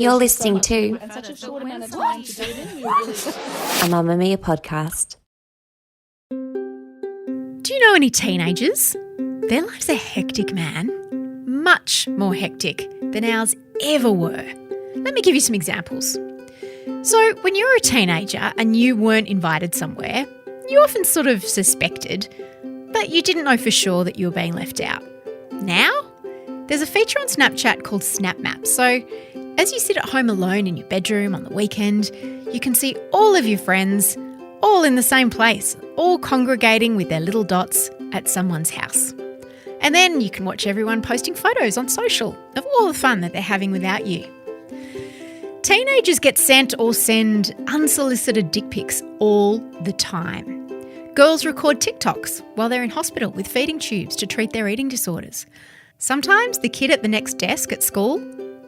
You're listening to and such a short amount of time to do it in. a Mamamia podcast. Do you know any teenagers? Their lives are hectic, man. Much more hectic than ours ever were. Let me give you some examples. So, when you were a teenager and you weren't invited somewhere, you often sort of suspected, but you didn't know for sure that you were being left out. Now, there's a feature on Snapchat called Snap Maps. So, as you sit at home alone in your bedroom on the weekend, you can see all of your friends all in the same place, all congregating with their little dots at someone's house. And then you can watch everyone posting photos on social of all the fun that they're having without you. Teenagers get sent or send unsolicited dick pics all the time. Girls record TikToks while they're in hospital with feeding tubes to treat their eating disorders. Sometimes the kid at the next desk at school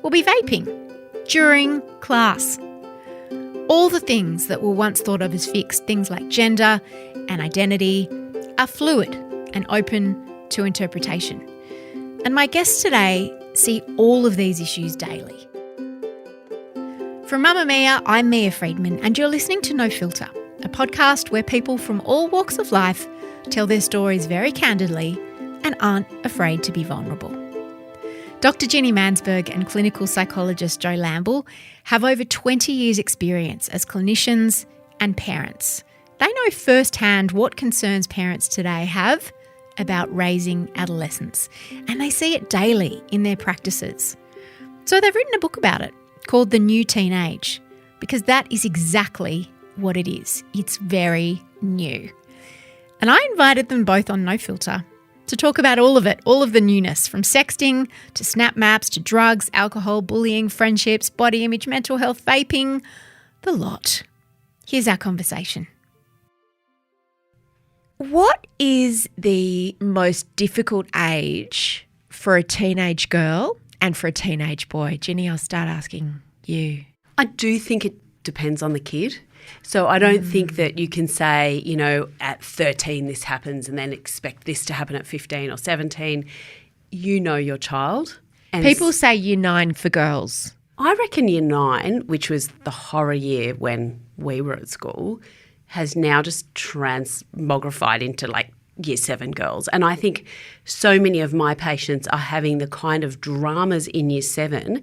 will be vaping during class. All the things that were once thought of as fixed, things like gender and identity, are fluid and open to interpretation. And my guests today see all of these issues daily. From Mamamia, I'm Mia Friedman, and you're listening to No Filter, a podcast where people from all walks of life tell their stories very candidly and aren't afraid to be vulnerable. Dr. Ginni Mansberg and clinical psychologist Jo Lamble have over 20 years' experience as clinicians and parents. They know firsthand what concerns parents today have about raising adolescents, and they see it daily in their practices. So they've written a book about it called The New Teenage, because that is exactly what it is. It's very new. And I invited them both on No Filter to talk about all of it, all of the newness, from sexting to snap maps to drugs, alcohol, bullying, friendships, body image, mental health, vaping, the lot. Here's our conversation. What is the most difficult age for a teenage girl and for a teenage boy? Ginny, I'll start asking you. I do think it depends on the kid. So I don't think that you can say, you know, at 13 this happens and then expect this to happen at 15 or 17. You know your child. And People say year 9 for girls. I reckon year 9, which was the horror year when we were at school, has now just transmogrified into like year 7 girls. And I think so many of my patients are having the kind of dramas in year 7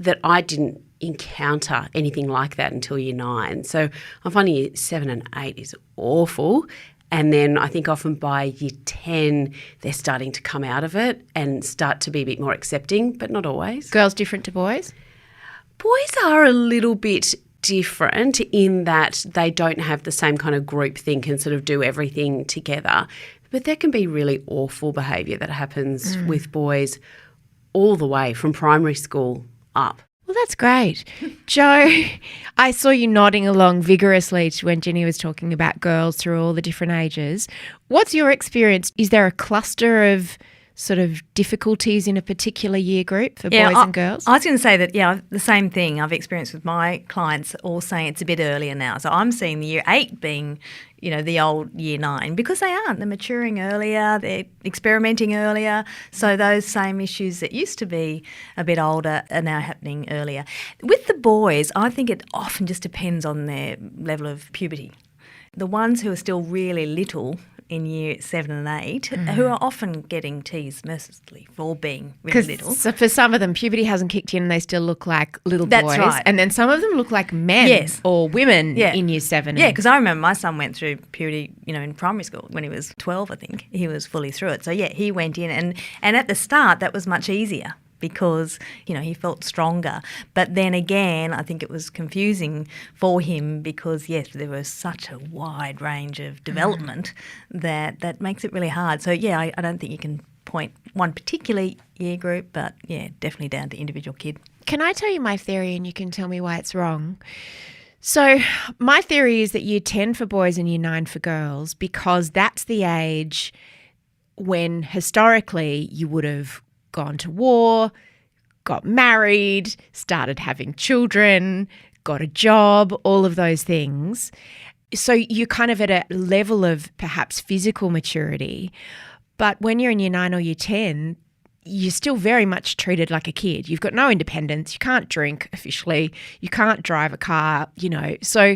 that I didn't encounter anything like that until year 9. So I'm finding year 7 and 8 is awful. And then I think often by year 10, they're starting to come out of it and start to be a bit more accepting, but not always. Girls different to boys? Boys are a little bit different in that they don't have the same kind of group think and sort of do everything together. But there can be really awful behaviour that happens with boys all the way from primary school up. Well, that's great. Jo, I saw you nodding along vigorously to when Ginny was talking about girls through all the different ages. What's your experience? Is there a cluster of sort of difficulties in a particular year group for boys and girls? I was going to say that, the same thing I've experienced with my clients, all saying it's a bit earlier now. So I'm seeing the year 8 being, the old year 9, because they aren't. They're maturing earlier, they're experimenting earlier. So those same issues that used to be a bit older are now happening earlier. With the boys, I think it often just depends on their level of puberty. The ones who are still really little in year 7 and 8 who are often getting teased mercilessly for being really little. So for some of them, puberty hasn't kicked in and they still look like little That's boys. right. And then some of them look like men or women in year 7. Yeah, because I remember my son went through puberty, in primary school when he was 12, I think. He was fully through it. So, he went in and at the start that was much easier, because, he felt stronger. But then again, I think it was confusing for him because, yes, there was such a wide range of development that makes it really hard. So, I don't think you can point one particular year group, but, definitely down to individual kid. Can I tell you my theory and you can tell me why it's wrong? So my theory is that year 10 for boys and year 9 for girls, because that's the age when historically you would have gone to war, got married, started having children, got a job, all of those things. So you're kind of at a level of perhaps physical maturity. But when you're in year 9 or year 10, you're still very much treated like a kid. You've got no independence. You can't drink officially. You can't drive a car, So,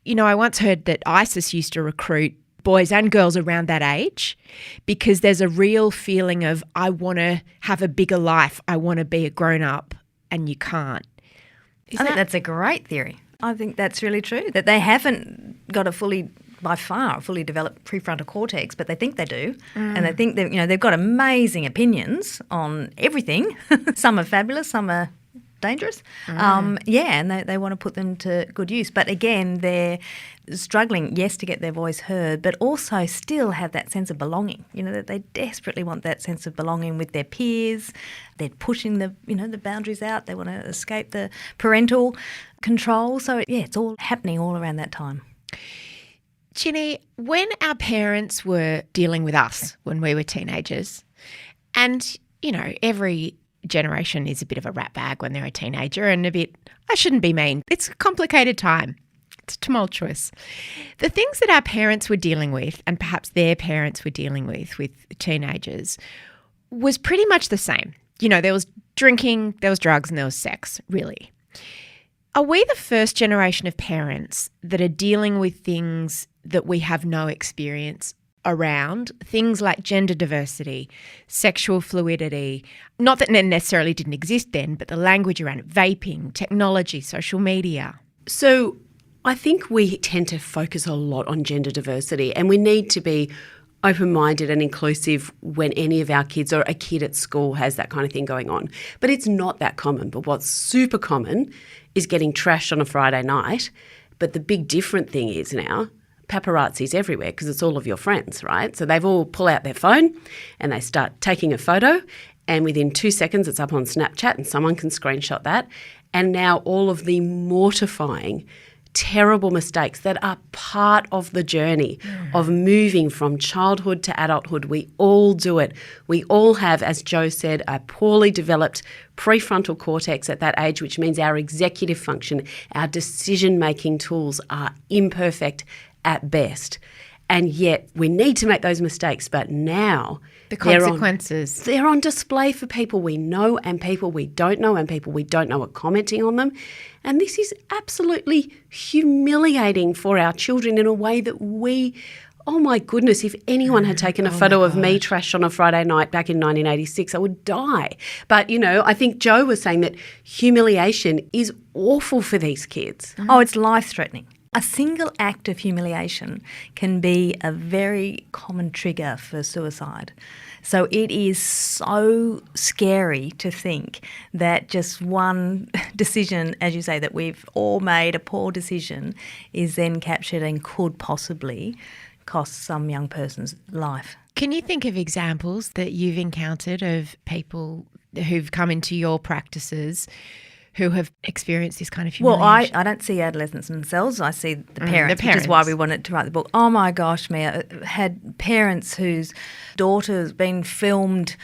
I once heard that ISIS used to recruit boys and girls around that age because there's a real feeling of, I want to have a bigger life. I want to be a grown-up, and you can't. I think that's a great theory. I think that's really true, that they haven't got by far a fully developed prefrontal cortex, but they think they do. And they think that, they've got amazing opinions on everything. Some are fabulous, some are dangerous. And they want to put them to good use. But again, they're struggling, yes, to get their voice heard, but also still have that sense of belonging. That they desperately want that sense of belonging with their peers. They're pushing the boundaries out. They want to escape the parental control. So, it's all happening all around that time. Ginni, when our parents were dealing with us when we were teenagers, and, every generation is a bit of a rat bag when they're a teenager and I shouldn't be mean. It's a complicated time. It's tumultuous. The things that our parents were dealing with, and perhaps their parents were dealing with teenagers, was pretty much the same. There was drinking, there was drugs, and there was sex, really. Are we the first generation of parents that are dealing with things that we have no experience around, things like gender diversity, sexual fluidity, not that it necessarily didn't exist then, but the language around it, vaping, technology, social media? So I think we tend to focus a lot on gender diversity, and we need to be open-minded and inclusive when any of our kids or a kid at school has that kind of thing going on. But it's not that common. But what's super common is getting trashed on a Friday night. But the big different thing is now paparazzi's everywhere because it's all of your friends, right? So they've all pull out their phone and they start taking a photo, and within 2 seconds it's up on Snapchat and someone can screenshot that. And now all of the mortifying, terrible mistakes that are part of the journey of moving from childhood to adulthood. We all do it. We all have, as Jo said, a poorly developed prefrontal cortex at that age, which means our executive function, our decision-making tools are imperfect at best. And yet we need to make those mistakes. But now the consequences. They're on display for people we know and people we don't know, and people we don't know are commenting on them. And this is absolutely humiliating for our children in a way that oh my goodness, if anyone had taken a photo of me trashed on a Friday night back in 1986, I would die. But, I think Jo was saying that humiliation is awful for these kids. Oh, it's life-threatening. A single act of humiliation can be a very common trigger for suicide. So it is so scary to think that just one decision, as you say, that we've all made a poor decision, is then captured and could possibly cost some young person's life. Can you think of examples that you've encountered of people who've come into your practices who have experienced this kind of humiliation? Well, I don't see adolescents themselves. I see the parents, which is why we wanted to write the book. Oh, my gosh, Mia, had parents whose daughter's been filmed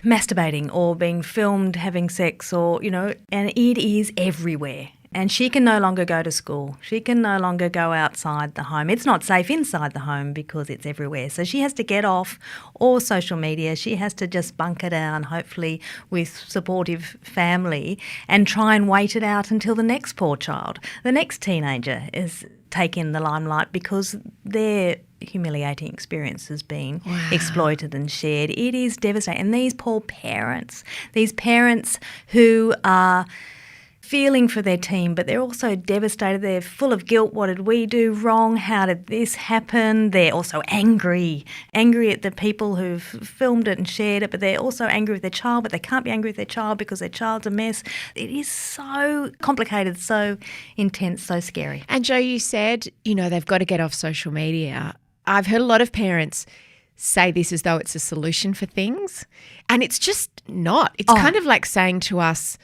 masturbating or being filmed having sex and it is everywhere. And she can no longer go to school. She can no longer go outside the home. It's not safe inside the home because it's everywhere. So she has to get off all social media. She has to just bunker down, hopefully with supportive family, and try and wait it out until the next poor child, the next teenager is taking the limelight because their humiliating experience has been exploited and shared. It is devastating. And these poor parents, who are feeling for their team, but they're also devastated. They're full of guilt. What did we do wrong? How did this happen? They're also angry at the people who've filmed it and shared it, but they're also angry with their child, but they can't be angry with their child because their child's a mess. It is so complicated, so intense, so scary. And Jo, you said, they've got to get off social media. I've heard a lot of parents say this as though it's a solution for things, and it's just not. It's kind of like saying to us,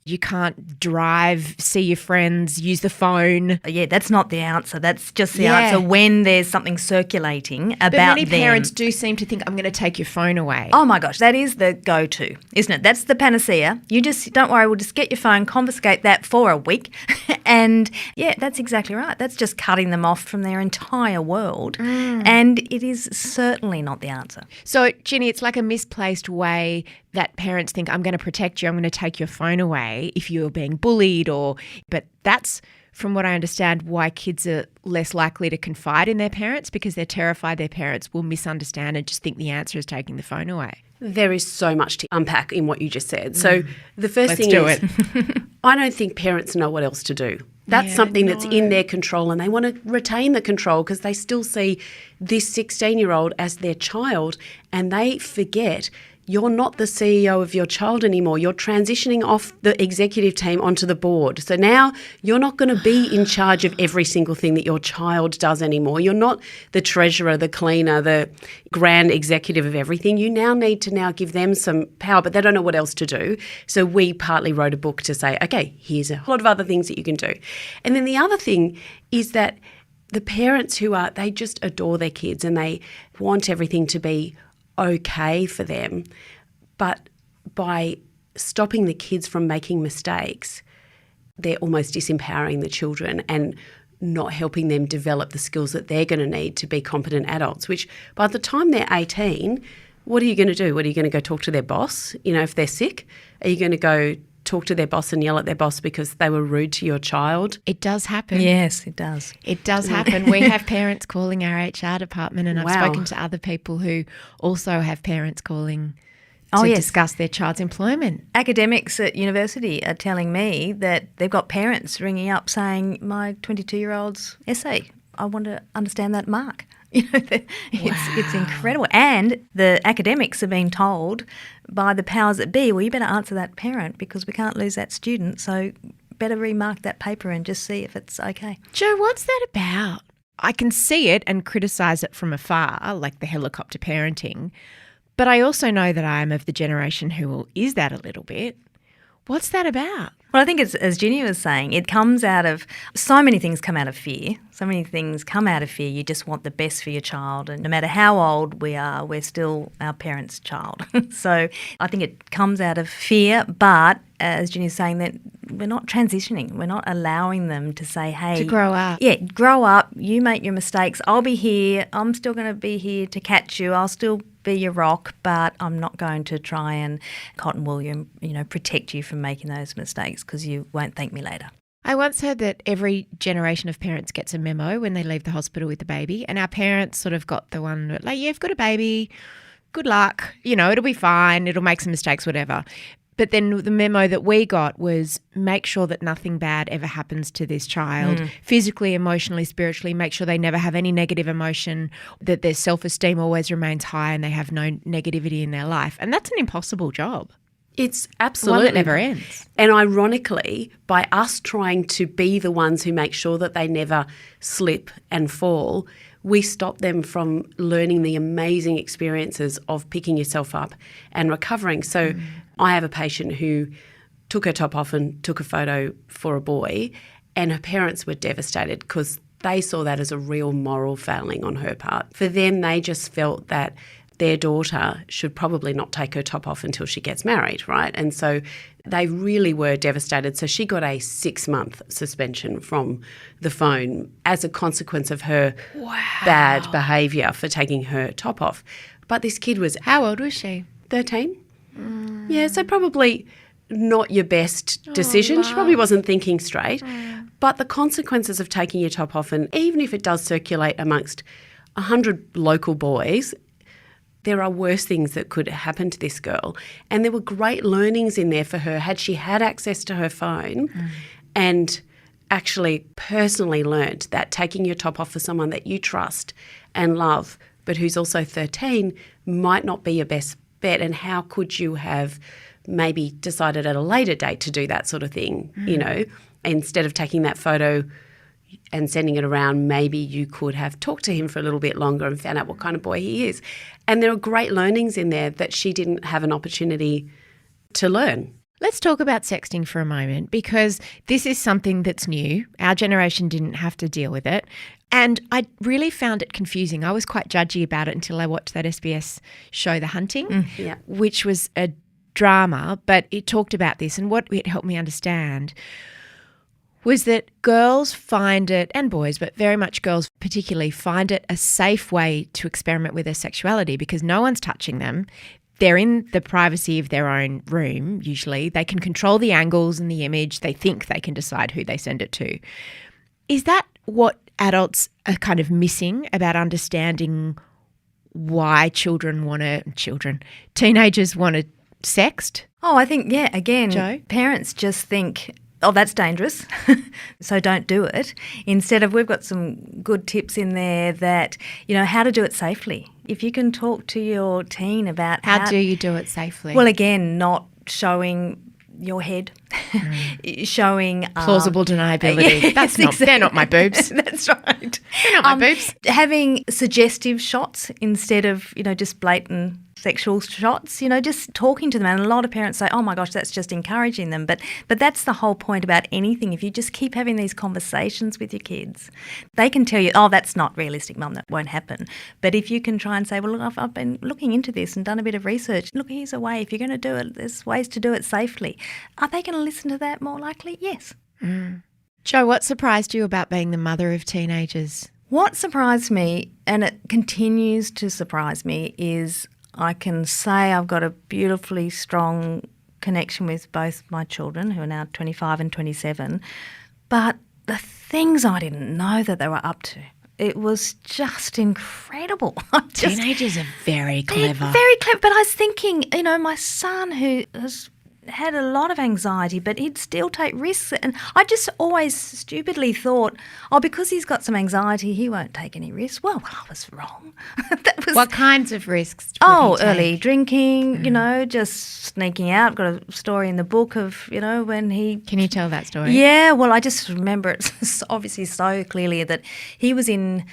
you can't drive, see your friends, use the phone. Yeah, that's not the answer. That's just the answer when there's something circulating about them. But many parents do seem to think, I'm going to take your phone away. Oh my gosh, that is the go-to, isn't it? That's the panacea. You just, don't worry, we'll just get your phone, confiscate that for a week And yeah, that's exactly right. That's just cutting them off from their entire world. And it is certainly not the answer. So, Ginny, it's like a misplaced way that parents think, I'm going to protect you, I'm going to take your phone away if you're being bullied but that's, from what I understand, why kids are less likely to confide in their parents, because they're terrified their parents will misunderstand and just think the answer is taking the phone away. There is so much to unpack in what you just said. So the first thing Let's is, do it. I don't think parents know what else to do. That's something that's in their control, and they want to retain the control because they still see this 16-year-old as their child, and they forget you're not the CEO of your child anymore. You're transitioning off the executive team onto the board. So now you're not going to be in charge of every single thing that your child does anymore. You're not the treasurer, the cleaner, the grand executive of everything. You now need to now give them some power, but they don't know what else to do. So we partly wrote a book to say, okay, here's a lot of other things that you can do. And then the other thing is that the parents they just adore their kids and they want everything to be okay for them, but by stopping the kids from making mistakes, they're almost disempowering the children and not helping them develop the skills that they're going to need to be competent adults, which by the time they're 18, what are you going to do? What are you going to go talk to their boss? If they're sick, are you going to go talk to their boss and yell at their boss because they were rude to your child? It does happen. Yes, it does. It does happen. We have parents calling our HR department, and I've Wow. spoken to other people who also have parents calling to discuss their child's employment. Academics at university are telling me that they've got parents ringing up saying, my 22-year-old's essay, I want to understand that mark. It's incredible. And the academics are being told by the powers that be, well, you better answer that parent because we can't lose that student, so better remark that paper and just see if it's okay. Jo, what's that about? I can see it and criticise it from afar, like the helicopter parenting, but I also know that I am of the generation who is that a little bit. What's that about? Well, I think it's, as Ginny was saying, it comes out of, so many things come out of fear. So many things come out of fear. You just want the best for your child. And no matter how old we are, we're still our parents' child. So I think it comes out of fear, but as Ginny was saying, that we're not transitioning. We're not allowing them to say, hey. To grow up. Yeah, grow up. You make your mistakes. I'll be here. I'm still going to be here to catch you. I'll still be your rock, but I'm not going to try and cotton wool you, protect you from making those mistakes because you won't thank me later. I once heard that every generation of parents gets a memo when they leave the hospital with the baby, and our parents sort of got the one that, like, yeah, you've got a baby, good luck, it'll be fine, it'll make some mistakes, whatever. But then the memo that we got was make sure that nothing bad ever happens to this child, physically, emotionally, spiritually, make sure they never have any negative emotion, that their self-esteem always remains high and they have no negativity in their life. And that's an impossible job. It's absolutely. One that never ends. And ironically, by us trying to be the ones who make sure that they never slip and fall, we stop them from learning the amazing experiences of picking yourself up and recovering. So I have a patient who took her top off and took a photo for a boy, and her parents were devastated because they saw that as a real moral failing on her part. For them, they just felt that their daughter should probably not take her top off until she gets married, right? And so they really were devastated. So she got a 6-month suspension from the phone as a consequence of her bad behaviour for taking her top off. But this kid was... How old was she? 13. Yeah, so probably not your best decision. She probably wasn't thinking straight. But the consequences of taking your top off, and even if it does circulate amongst 100 local boys, there are worse things that could happen to this girl. And there were great learnings in there for her had she had access to her phone and actually personally learnt that taking your top off for someone that you trust and love but who's also 13 might not be your best bet. And how could you have maybe decided at a later date to do that sort of thing, instead of taking that photo and sending it around, maybe you could have talked to him for a little bit longer and found out what kind of boy he is. And there are great learnings in there that she didn't have an opportunity to learn. Let's talk about sexting for a moment, because this is something that's new. Our generation didn't have to deal with it. And I really found it confusing. I was quite judgy about it until I watched that SBS show, The Hunting, which was a drama, but it talked about this. And what it helped me understand was that girls find it, and boys, but very much girls particularly, find it a safe way to experiment with their sexuality because no one's touching them. They're in the privacy of their own room, usually. They can control the angles and the image. They think they can decide who they send it to. Is that what adults are kind of missing about understanding why teenagers want to sext? Oh, I think, yeah, again, Jo? Parents just think, oh, that's dangerous, so don't do it. Instead of, we've got some good tips in there that, how to do it safely. If you can talk to your teen about How do you do it safely? Well, again, not showing your head, showing plausible deniability. Yes, They're not my boobs. That's right. They're not my boobs. Having suggestive shots instead of, just blatant sexual shots, just talking to them. And a lot of parents say, oh my gosh, that's just encouraging them. But that's the whole point about anything. If you just keep having these conversations with your kids, they can tell you, oh, that's not realistic, Mum, that won't happen. But if you can try and say, well, look, I've been looking into this and done a bit of research. Look, here's a way. If you're going to do it, there's ways to do it safely. Are they going to listen to that more likely? Yes. Jo, what surprised you about being the mother of teenagers? What surprised me, and it continues to surprise me, is I can say I've got a beautifully strong connection with both my children, who are now 25 and 27, but the things I didn't know that they were up to, it was just incredible. Teenagers are very clever. Very clever, but I was thinking, my son who has had a lot of anxiety, but he'd still take risks. And I just always stupidly thought, oh, because he's got some anxiety, he won't take any risks. Well, I was wrong. What kinds of risks would he take? Early drinking, just sneaking out. Got a story in the book of, when he... Can you tell that story? Yeah, well, I just remember it obviously so clearly that he was in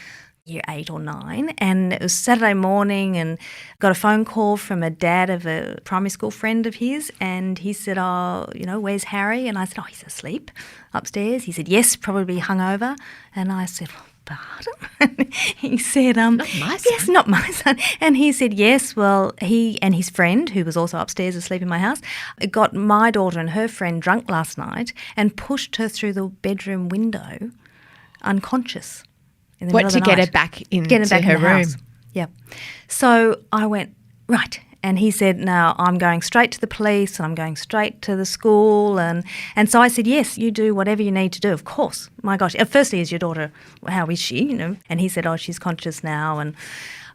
year 8 or 9, and it was Saturday morning, and got a phone call from a dad of a primary school friend of his, and he said, oh, where's Harry? And I said, oh, he's asleep upstairs. He said, yes, probably hungover. And I said, pardon? He said, not my son. Yes, not my son. And he said, yes, well, he and his friend, who was also upstairs asleep in my house, got my daughter and her friend drunk last night and pushed her through the bedroom window unconscious. To get her back into her room? House. Yeah. So I went, right. And he said, no, I'm going straight to the police and I'm going straight to the school. And so I said, yes, you do whatever you need to do, of course. My gosh. Firstly, is your daughter, how is she? And he said, oh, she's conscious now. And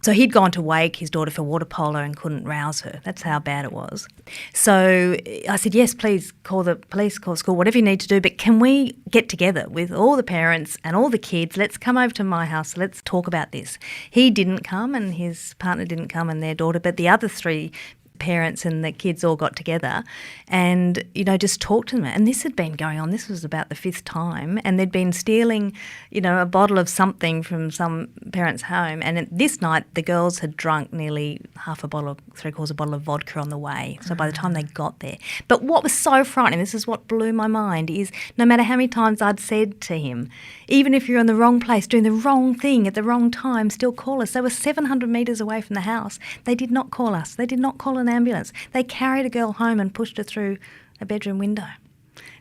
so he'd gone to wake his daughter for water polo and couldn't rouse her. That's how bad it was. So I said, yes, please call the police, call the school, whatever you need to do. But can we get together with all the parents and all the kids? Let's come over to my house. Let's talk about this. He didn't come and his partner didn't come and their daughter, but the other 3 parents and the kids all got together and, just talked to them. And this had been going on. This was about the 5th time. And they'd been stealing, a bottle of something from some parent's home. And this night, the girls had drunk nearly half a bottle, 3/4 bottle of vodka on the way. So by the time they got there. But what was so frightening, this is what blew my mind, is no matter how many times I'd said to him, even if you're in the wrong place, doing the wrong thing at the wrong time, still call us. They were 700 metres away from the house. They did not call us. They did not call an ambulance. They carried a girl home and pushed her through a bedroom window.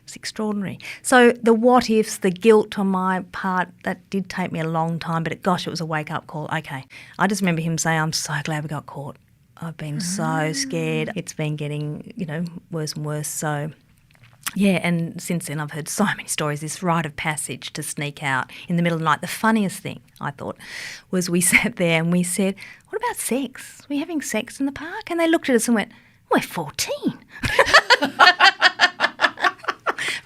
It's extraordinary. So the what ifs, the guilt on my part, that did take me a long time, but it was a wake-up call. Okay. I just remember him saying, I'm so glad we got caught. I've been so scared. It's been getting, worse and worse. So, yeah, and since then I've heard so many stories, this rite of passage to sneak out in the middle of the night. The funniest thing, I thought, was we sat there and we said, what about sex? Are we having sex in the park? And they looked at us and went, we're 14.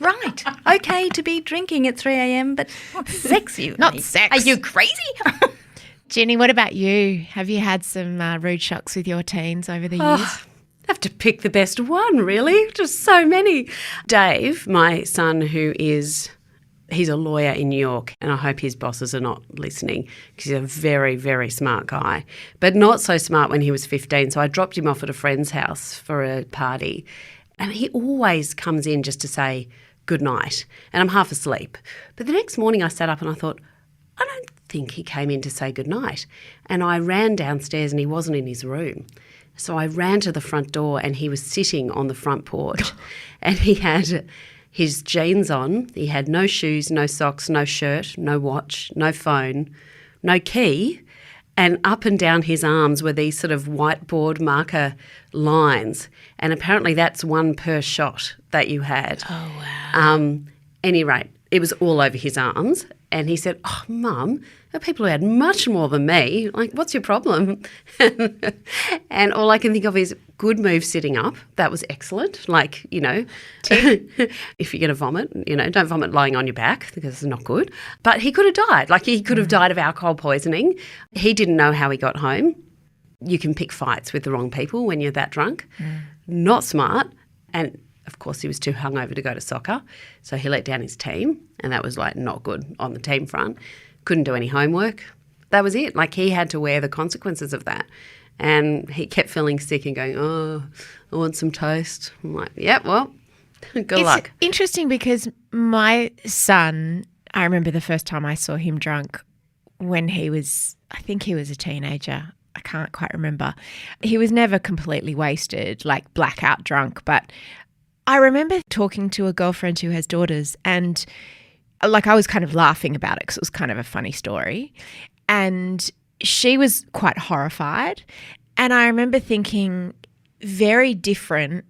Right, okay to be drinking at 3 a.m, but not sex, you. Not sex. Are you crazy? Ginny, what about you? Have you had some rude shocks with your teens over the years? I have to pick the best one, really. Just so many. Dave, my son, he's a lawyer in New York, and I hope his bosses are not listening because he's a very, very smart guy, but not so smart when he was 15. So I dropped him off at a friend's house for a party, and he always comes in just to say good night, and I'm half asleep. But the next morning I sat up and I thought, I don't think he came in to say good night. And I ran downstairs and he wasn't in his room. So I ran to the front door and he was sitting on the front porch and he had his jeans on. He had no shoes, no socks, no shirt, no watch, no phone, no key. And up and down his arms were these sort of whiteboard marker lines. And apparently that's one per shot that you had. Oh, wow. Any rate, it was all over his arms. And he said, "Oh, Mum, there are people who had much more than me. Like, what's your problem?" And all I can think of is good move sitting up. That was excellent. Like, if you're going to vomit, don't vomit lying on your back because it's not good. But he could have died. Like, he could have died of alcohol poisoning. He didn't know how he got home. You can pick fights with the wrong people when you're that drunk. Not smart. And of course, he was too hungover to go to soccer, so he let down his team, and that was like not good on the team front. Couldn't do any homework. That was it. Like, he had to wear the consequences of that. And he kept feeling sick and going, "Oh, I want some toast." I'm like, "Yeah, well, good luck." It's interesting because my son, I remember the first time I saw him drunk when I think he was a teenager. I can't quite remember. He was never completely wasted, like blackout drunk, but I remember talking to a girlfriend who has daughters, and like I was kind of laughing about it because it was kind of a funny story, and she was quite horrified. And I remember thinking, very different,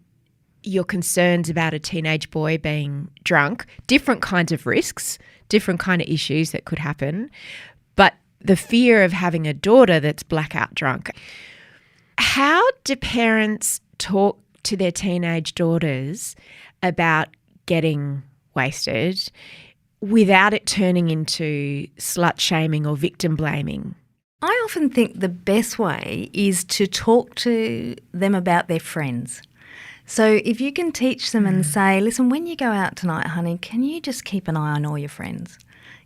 your concerns about a teenage boy being drunk, different kinds of risks, different kind of issues that could happen, but the fear of having a daughter that's blackout drunk. How do parents talk to their teenage daughters about getting wasted without it turning into slut shaming or victim blaming? I often think the best way is to talk to them about their friends. So if you can teach them and say, "Listen, when you go out tonight, honey, can you just keep an eye on all your friends?"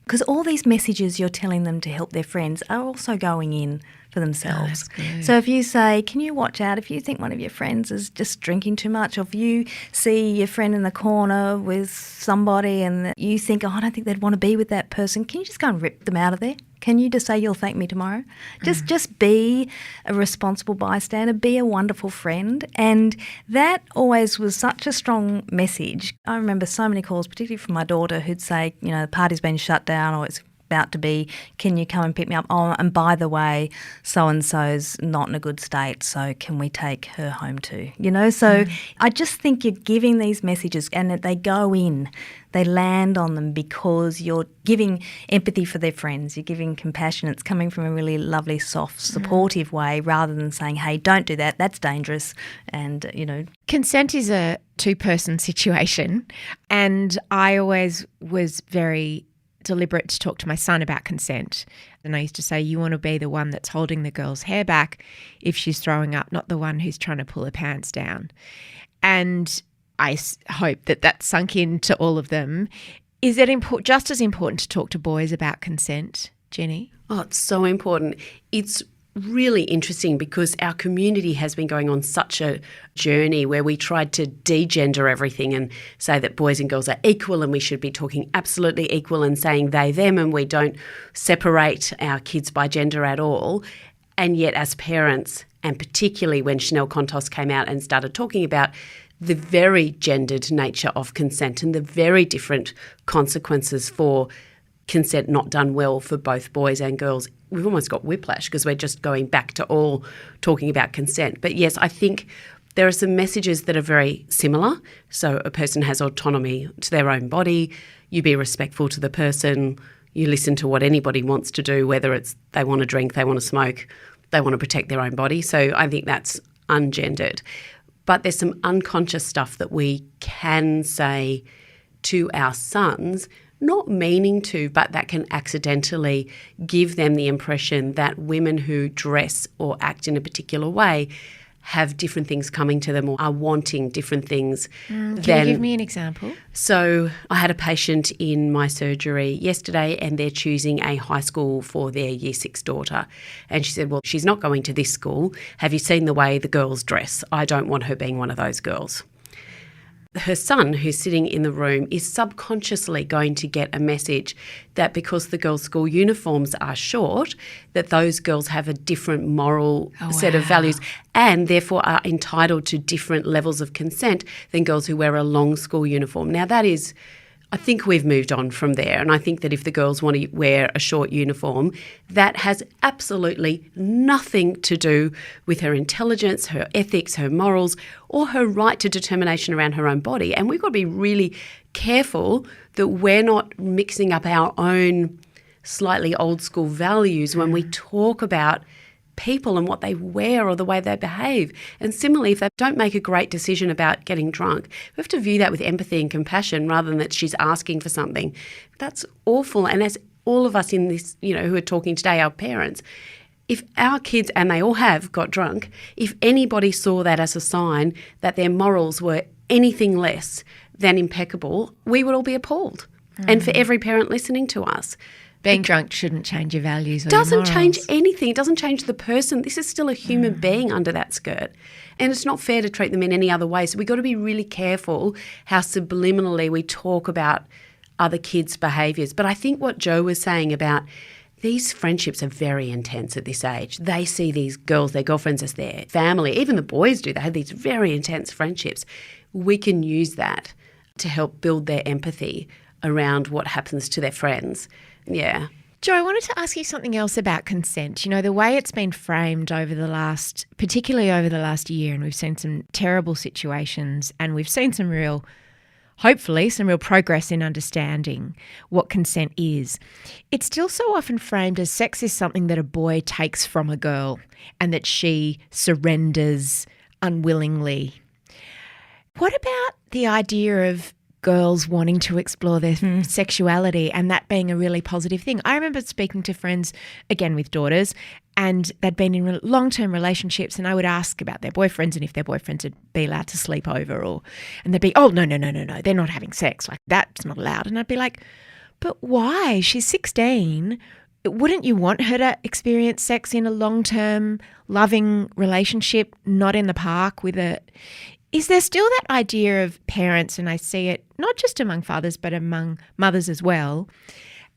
Because all these messages you're telling them to help their friends are also going in for themselves. So if you say, "Can you watch out if you think one of your friends is just drinking too much, or if you see your friend in the corner with somebody and you think, oh, I don't think they'd want to be with that person, can you just go and rip them out of there? Can you just say you'll thank me tomorrow?" Just be a responsible bystander, be a wonderful friend. And that always was such a strong message. I remember so many calls, particularly from my daughter, who'd say, the party's been shut down or it's about to be, can you come and pick me up? Oh, and by the way, so-and-so's not in a good state, so can we take her home too? So I just think you're giving these messages and that they go in, they land on them because you're giving empathy for their friends, you're giving compassion. It's coming from a really lovely, soft, supportive way rather than saying, "Hey, don't do that, that's dangerous." And, Consent is a two-person situation, and I always was very deliberate to talk to my son about consent. And I used to say, you want to be the one that's holding the girl's hair back if she's throwing up, not the one who's trying to pull her pants down. And I hope that sunk into all of them. Is it just as important to talk to boys about consent, Ginni? Oh, it's so important. It's really interesting because our community has been going on such a journey where we tried to degender everything and say that boys and girls are equal and we should be talking absolutely equal and saying they, them, and we don't separate our kids by gender at all. And yet as parents, and particularly when Chanel Contos came out and started talking about the very gendered nature of consent and the very different consequences for consent not done well for both boys and girls, we've almost got whiplash because we're just going back to all talking about consent. But yes, I think there are some messages that are very similar. So a person has autonomy to their own body, you be respectful to the person, you listen to what anybody wants to do, whether it's they want to drink, they want to smoke, they want to protect their own body. So I think that's ungendered. But there's some unconscious stuff that we can say to our sons, not meaning to, but that can accidentally give them the impression that women who dress or act in a particular way have different things coming to them or are wanting different things. Can you give me an example? So I had a patient in my surgery yesterday and they're choosing a high school for their Year 6 daughter. And she said, well, she's not going to this school. Have you seen the way the girls dress? I don't want her being one of those girls. her son who's sitting in the room is subconsciously going to get a message that because the girls' school uniforms are short, that those girls have a different moral set of values and therefore are entitled to different levels of consent than girls who wear a long school uniform. Now that is, I think we've moved on from there, and I think that if the girls want to wear a short uniform, that has absolutely nothing to do with her intelligence, her ethics, her morals, or her right to determination around her own body. And we've got to be really careful that we're not mixing up our own slightly old school values when we talk about people and what they wear or the way they behave. And similarly, if they don't make a great decision about getting drunk, we have to view that with empathy and compassion rather than that she's asking for something. That's awful. And as all of us in this, who are talking today, our parents, if our kids, and they all have, got drunk, if anybody saw that as a sign that their morals were anything less than impeccable, we would all be appalled. And for every parent listening to us, being drunk shouldn't change your values or doesn't your morals. change anything. It doesn't change the person. This is still a human being under that skirt. And it's not fair to treat them in any other way. So we've got to be really careful how subliminally we talk about other kids' behaviours. But I think what Jo was saying about these friendships are very intense at this age. They see these girls, their girlfriends, as their family. Even the boys do. They have these very intense friendships. We can use that to help build their empathy around what happens to their friends. Yeah. Jo, I wanted to ask you something else about consent. The way it's been framed particularly over the last year, and we've seen some terrible situations and we've seen hopefully some real progress in understanding what consent is. It's still so often framed as sex is something that a boy takes from a girl and that she surrenders unwillingly. What about the idea of girls wanting to explore their sexuality and that being a really positive thing? I remember speaking to friends, again with daughters, and they'd been in long-term relationships, and I would ask about their boyfriends and if their boyfriends would be allowed to sleep over, and they'd be, oh, no, they're not having sex. Like, that's not allowed. And I'd be like, but why? She's 16. Wouldn't you want her to experience sex in a long-term, loving relationship, not in the park with a... Is there still that idea of parents, and I see it not just among fathers but among mothers as well,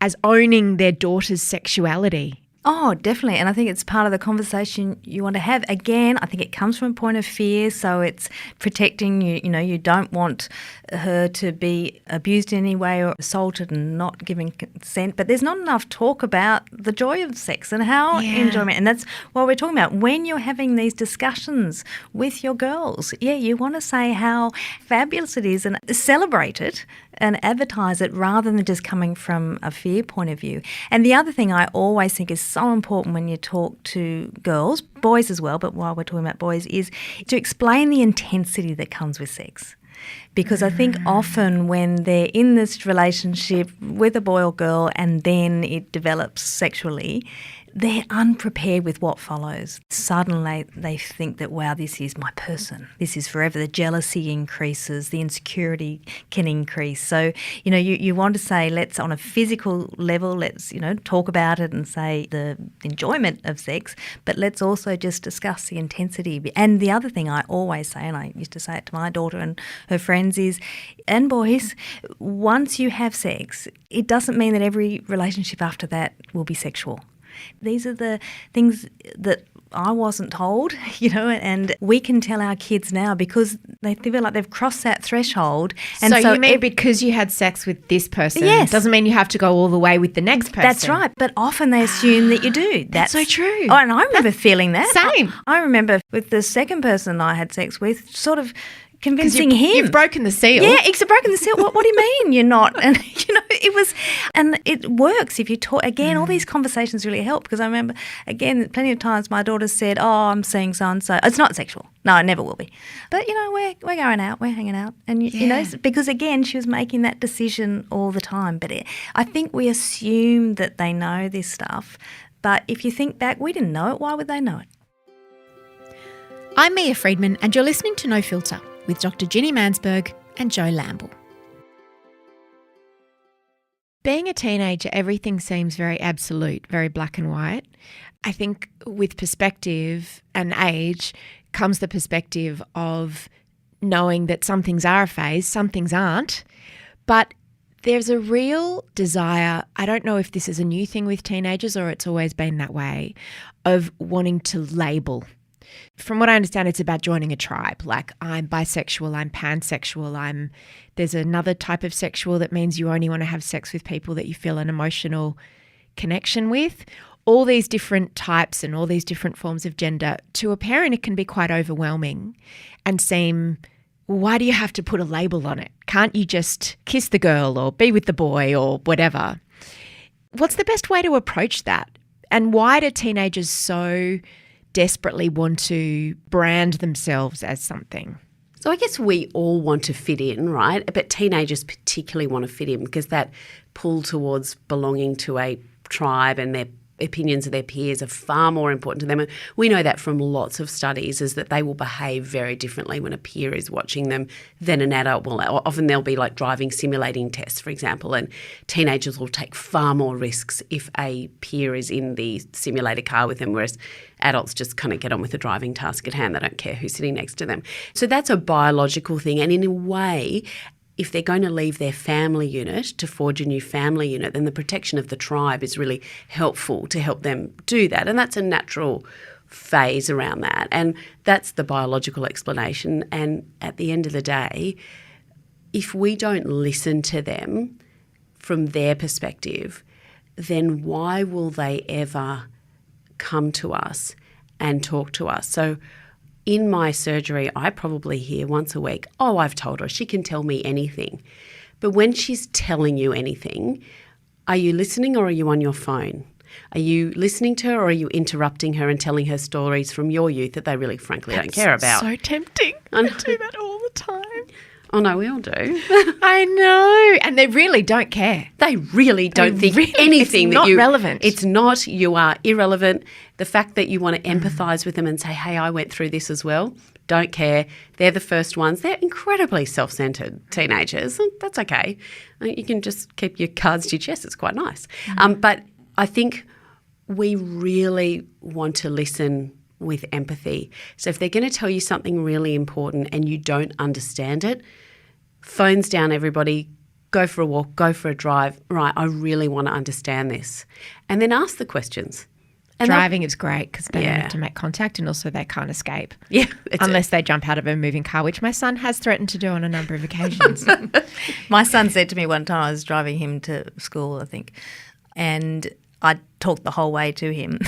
as owning their daughter's sexuality? Oh, definitely. And I think it's part of the conversation you want to have. Again, I think it comes from a point of fear. So it's protecting you. You don't want her to be abused in any way or assaulted and not giving consent. But there's not enough talk about the joy of sex and how enjoyment. And that's what we're talking about. When you're having these discussions with your girls, you want to say how fabulous it is and celebrate it and advertise it rather than just coming from a fear point of view. And the other thing I always think is so important when you talk to girls, boys as well, but while we're talking about boys, is to explain the intensity that comes with sex. Because I think often when they're in this relationship with a boy or girl and then it develops sexually, they're unprepared with what follows. Suddenly they think that, wow, this is my person. This is forever. The jealousy increases, the insecurity can increase. So, you want to say, let's on a physical level, let's, talk about it and say the enjoyment of sex, but let's also just discuss the intensity. And the other thing I always say, and I used to say it to my daughter and her friends is, and boys, once you have sex, it doesn't mean that every relationship after that will be sexual. These are the things that I wasn't told, and we can tell our kids now because they feel like they've crossed that threshold. And so you mean because you had sex with this person doesn't mean you have to go all the way with the next person? That's right. But often they assume that you do. That's so true. Oh, and I remember feeling that. Same. I remember with the second person I had sex with, sort of convincing him. You've broken the seal. Yeah, it's broken the seal. What do you mean you're not? And, it was, and it works if you talk. Again, all these conversations really help because I remember, again, plenty of times my daughter said, oh, I'm seeing so-and-so. It's not sexual. No, it never will be. But, we're going out, we're hanging out. And, because, again, she was making that decision all the time. But I think we assume that they know this stuff. But if you think back, we didn't know it. Why would they know it? I'm Mia Friedman and you're listening to No Filter with Dr. Ginni Mansberg and Jo Lamble. Being a teenager, everything seems very absolute, very black and white. I think with perspective and age comes the perspective of knowing that some things are a phase, some things aren't. But there's a real desire, I don't know if this is a new thing with teenagers or it's always been that way, of wanting to label. From what I understand, it's about joining a tribe. Like, I'm bisexual, I'm pansexual, there's another type of sexual that means you only want to have sex with people that you feel an emotional connection with. All these different types and all these different forms of gender, to a parent it can be quite overwhelming and seem, well, why do you have to put a label on it? Can't you just kiss the girl or be with the boy or whatever? What's the best way to approach that? And why do teenagers so desperately want to brand themselves as something? So I guess we all want to fit in, right? But teenagers particularly want to fit in because that pull towards belonging to a tribe and their opinions of their peers are far more important to them. And we know that from lots of studies, is that they will behave very differently when a peer is watching them than an adult will. Often they'll be like driving simulating tests, for example, and teenagers will take far more risks if a peer is in the simulator car with them, whereas adults just kind of get on with the driving task at hand. They don't care who's sitting next to them. So that's a biological thing. And in a way, if they're going to leave their family unit to forge a new family unit, then the protection of the tribe is really helpful to help them do that. And that's a natural phase around that. And that's the biological explanation. And at the end of the day, if we don't listen to them from their perspective, then why will they ever come to us and talk to us? So in my surgery, I probably hear once a week, oh, I've told her, she can tell me anything. But when she's telling you anything, are you listening or are you on your phone? Are you listening to her or are you interrupting her and telling her stories from your youth that they really, frankly, don't care about? So tempting. I do that all the time. Oh, no, we all do. I know. And they really don't care. They really don't think anything. It's not relevant. It's not. You are irrelevant. The fact that you want to empathise with them and say, hey, I went through this as well, don't care. They're the first ones. They're incredibly self-centred teenagers. That's okay. You can just keep your cards to your chest. It's quite nice. But I think we really want to listen with empathy. So if they're going to tell you something really important and you don't understand it, phones down, everybody, go for a walk, go for a drive. Right, I really want to understand this. And then ask the questions. And driving is great because they don't have to make contact and also they can't escape. Yeah. Unless they jump out of a moving car, which my son has threatened to do on a number of occasions. My son said to me one time, I was driving him to school, I think, and I talked the whole way to him,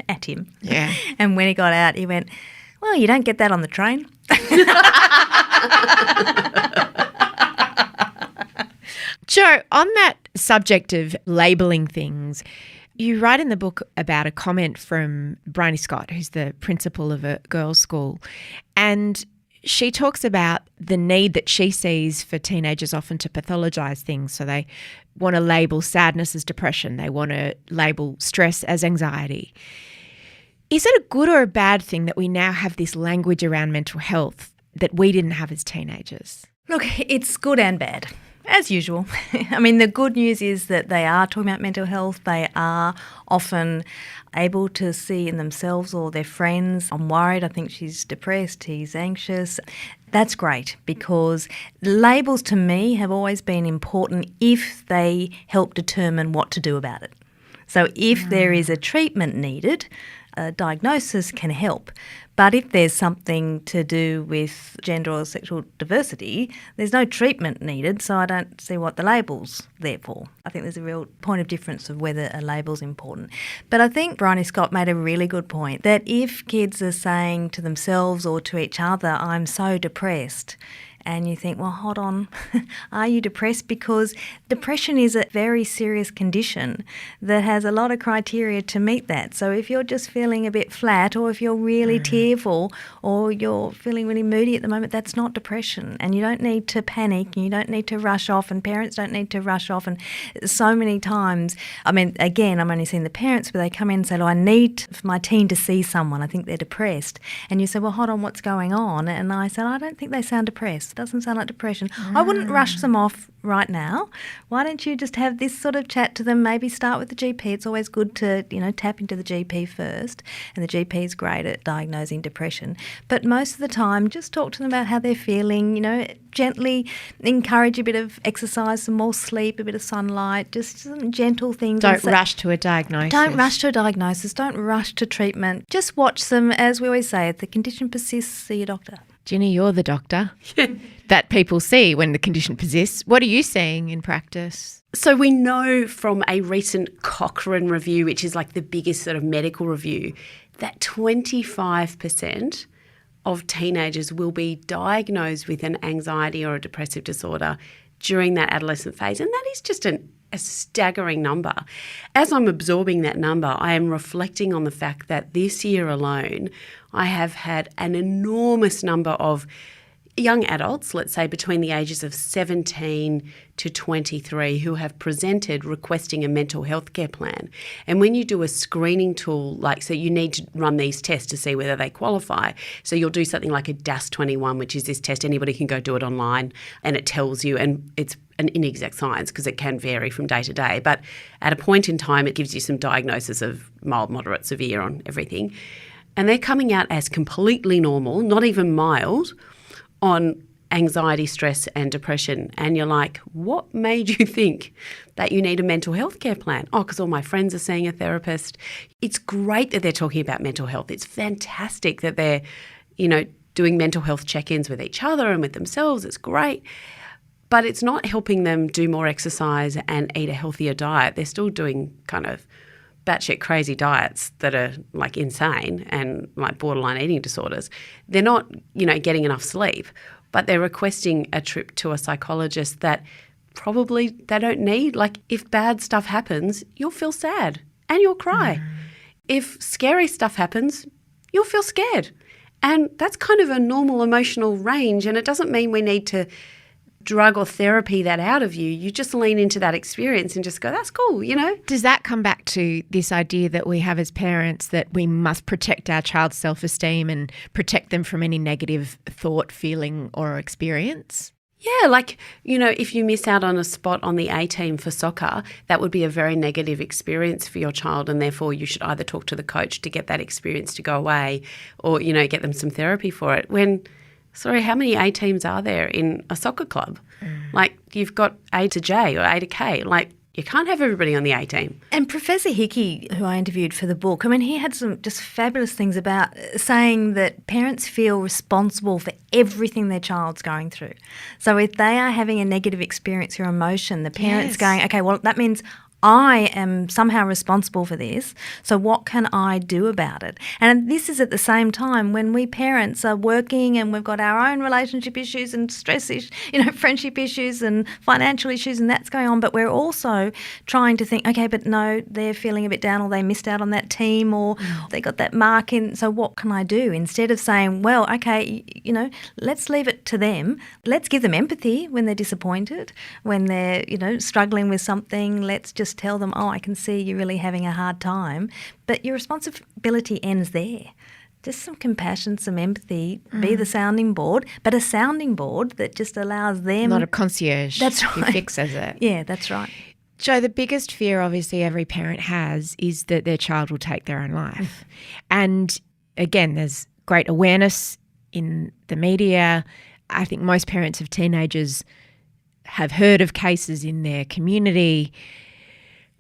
at him. Yeah. And when he got out, he went, well, you don't get that on the train. Jo, on that subject of labelling things, you write in the book about a comment from Bryony Scott, who's the principal of a girls' school, and she talks about the need that she sees for teenagers often to pathologise things. So they want to label sadness as depression. They want to label stress as anxiety. Is it a good or a bad thing that we now have this language around mental health that we didn't have as teenagers? Look, it's good and bad, as usual. I mean, the good news is that they are talking about mental health. They are often able to see in themselves or their friends, I'm worried, I think she's depressed, he's anxious. That's great because labels to me have always been important if they help determine what to do about it. So if there is a treatment needed, a diagnosis can help. But if there's something to do with gender or sexual diversity, there's no treatment needed, so I don't see what the label's there for. I think there's a real point of difference of whether a label's important. But I think Bryony Scott made a really good point that if kids are saying to themselves or to each other, I'm so depressed, and you think, well, hold on, are you depressed? Because depression is a very serious condition that has a lot of criteria to meet that. So if you're just feeling a bit flat or if you're really tearful or you're feeling really moody at the moment, that's not depression. And you don't need to panic and you don't need to rush off and parents don't need to rush off. And so many times, I mean, again, I'm only seeing the parents, but they come in and say, oh, I need for my teen to see someone. I think they're depressed. And you say, well, hold on, what's going on? And I said, I don't think they sound depressed. doesn't sound like depression. I wouldn't rush them off right now. Why don't you just have this sort of chat to them, maybe start with the GP. It's always good to, tap into the GP first, and the GP is great at diagnosing depression. But most of the time, just talk to them about how they're feeling, gently encourage a bit of exercise, some more sleep, a bit of sunlight, just some gentle things. Don't rush to a diagnosis. Don't rush to a diagnosis. Don't rush to treatment. Just watch them. As we always say, if the condition persists, see your doctor. Ginni, you're the doctor that people see when the condition persists. What are you seeing in practice? So we know from a recent Cochrane review, which is like the biggest sort of medical review, that 25% of teenagers will be diagnosed with an anxiety or a depressive disorder during that adolescent phase. And that is just a staggering number. As I'm absorbing that number, I am reflecting on the fact that this year alone, I have had an enormous number of young adults, let's say between the ages of 17 to 23, who have presented requesting a mental health care plan. And when you do a screening tool, so you need to run these tests to see whether they qualify. So you'll do something like a DAS-21, which is this test. Anybody can go do it online, and it tells you, and it's an inexact science because it can vary from day to day. But at a point in time, it gives you some diagnosis of mild, moderate, severe on everything. And they're coming out as completely normal, not even mild, on anxiety, stress and depression. And you're like, what made you think that you need a mental health care plan? Oh, because all my friends are seeing a therapist. It's great that they're talking about mental health. It's fantastic that they're, doing mental health check-ins with each other and with themselves. It's great. But it's not helping them do more exercise and eat a healthier diet. They're still doing kind of batshit crazy diets that are like insane and like borderline eating disorders. They're not, getting enough sleep, but they're requesting a trip to a psychologist that probably they don't need. Like if bad stuff happens, you'll feel sad and you'll cry. If scary stuff happens, you'll feel scared. And that's kind of a normal emotional range. And it doesn't mean we need to drug or therapy that out of you. You just lean into that experience and just go, that's cool, Does that come back to this idea that we have as parents that we must protect our child's self-esteem and protect them from any negative thought, feeling or experience? Yeah, if you miss out on a spot on the A team for soccer, that would be a very negative experience for your child, and therefore you should either talk to the coach to get that experience to go away or, get them some therapy for it. How many A teams are there in a soccer club? You've got A to J or A to K. You can't have everybody on the A team. And Professor Hickey, who I interviewed for the book, he had some just fabulous things about saying that parents feel responsible for everything their child's going through. So if they are having a negative experience or emotion, the parent's going, okay, well, that means I am somehow responsible for this, so what can I do about it? And this is at the same time when we parents are working and we've got our own relationship issues and stress issues, friendship issues and financial issues, and that's going on, but we're also trying to think, okay, but no, they're feeling a bit down or they missed out on that team or they got that mark in, so what can I do? Instead of saying, well, okay, let's leave it to them. Let's give them empathy when they're disappointed, when they're, struggling with something. Let's just tell them, I can see you're really having a hard time, but your responsibility ends there. Just some compassion, some empathy, be the sounding board, but a sounding board that just allows them... Not a concierge. That's right. Who fixes it. Yeah, that's right. Jo, the biggest fear obviously every parent has is that their child will take their own life. And again, there's great awareness in the media. I think most parents of teenagers have heard of cases in their community.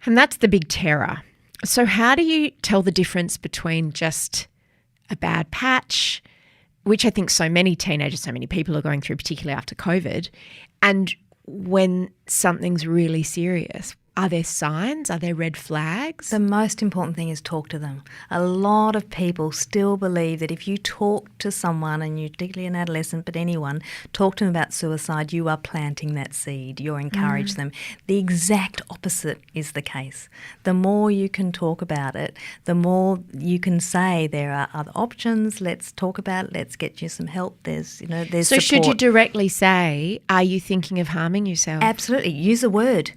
And that's the big terror. So how do you tell the difference between just a bad patch, which I think so many teenagers, so many people are going through, particularly after COVID, and when something's really serious? Are there signs? Are there red flags? The most important thing is talk to them. A lot of people still believe that if you talk to someone, and you particularly an adolescent, but anyone, talk to them about suicide, you are planting that seed. You're encouraging them. The exact opposite is the case. The more you can talk about it, the more you can say there are other options. Let's talk about it. Let's get you some help. There's So support. should you directly say, are you thinking of harming yourself? Absolutely. Use a word.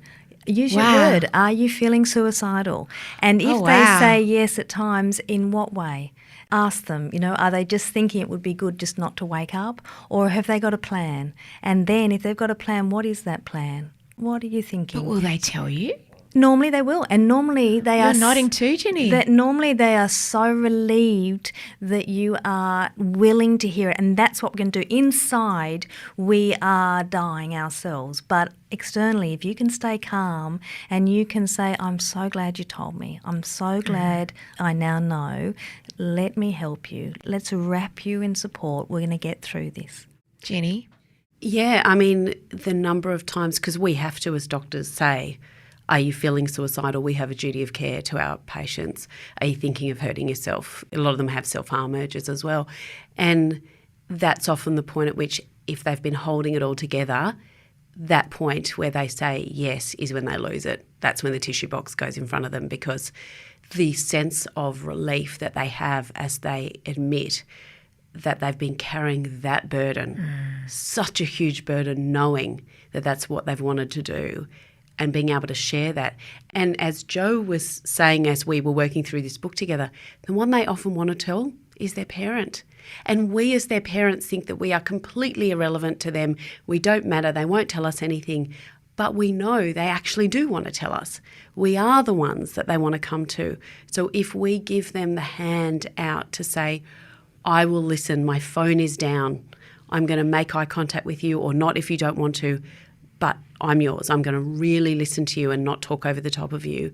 Use your Wow. word. Are you feeling suicidal? And if they say yes at times, in what way? Ask them, are they just thinking it would be good just not to wake up, or have they got a plan? And then if they've got a plan, what is that plan? What are you thinking? But will they tell you? Normally they will, and normally they are nodding too, Ginny. Normally they are so relieved that you are willing to hear it, and that's what we're going to do. Inside, we are dying ourselves, but externally, if you can stay calm and you can say, "I'm so glad you told me. I'm so glad I now know. Let me help you. Let's wrap you in support. We're going to get through this." Ginny? Yeah, I mean, the number of times, because we have to as doctors say, are you feeling suicidal? We have a duty of care to our patients. Are you thinking of hurting yourself? A lot of them have self-harm urges as well. And that's often the point at which, if they've been holding it all together, that point where they say yes is when they lose it. That's when the tissue box goes in front of them, because the sense of relief that they have as they admit that they've been carrying that burden, such a huge burden, knowing that that's what they've wanted to do, and being able to share that. And as Jo was saying as we were working through this book together, the one they often want to tell is their parent. And we as their parents think that we are completely irrelevant to them. We don't matter. They won't tell us anything. But we know they actually do want to tell us. We are the ones that they want to come to. So if we give them the hand out to say, I will listen, my phone is down, I'm going to make eye contact with you, or not if you don't want to, but I'm yours. I'm going to really listen to you and not talk over the top of you.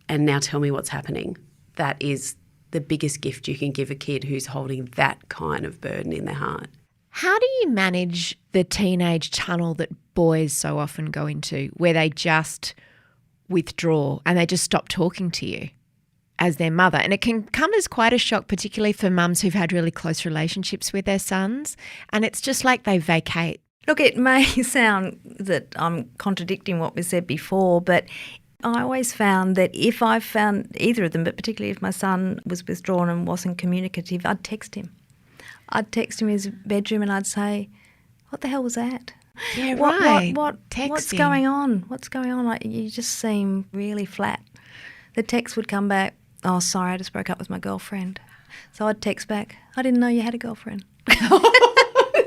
And now tell me what's happening. That is the biggest gift you can give a kid who's holding that kind of burden in their heart. How do you manage the teenage tunnel that boys so often go into, where they just withdraw and they just stop talking to you as their mother? And it can come as quite a shock, particularly for mums who've had really close relationships with their sons, and it's just like they vacate. Look, it may sound that I'm contradicting what was said before, but I always found that if I found either of them, but particularly if my son was withdrawn and wasn't communicative, I'd text him. I'd text him in his bedroom and I'd say, what the hell was that? Yeah, right. What's going on? What's going on? Like, you just seem really flat. The text would come back, oh, sorry, I just broke up with my girlfriend. So I'd text back, I didn't know you had a girlfriend.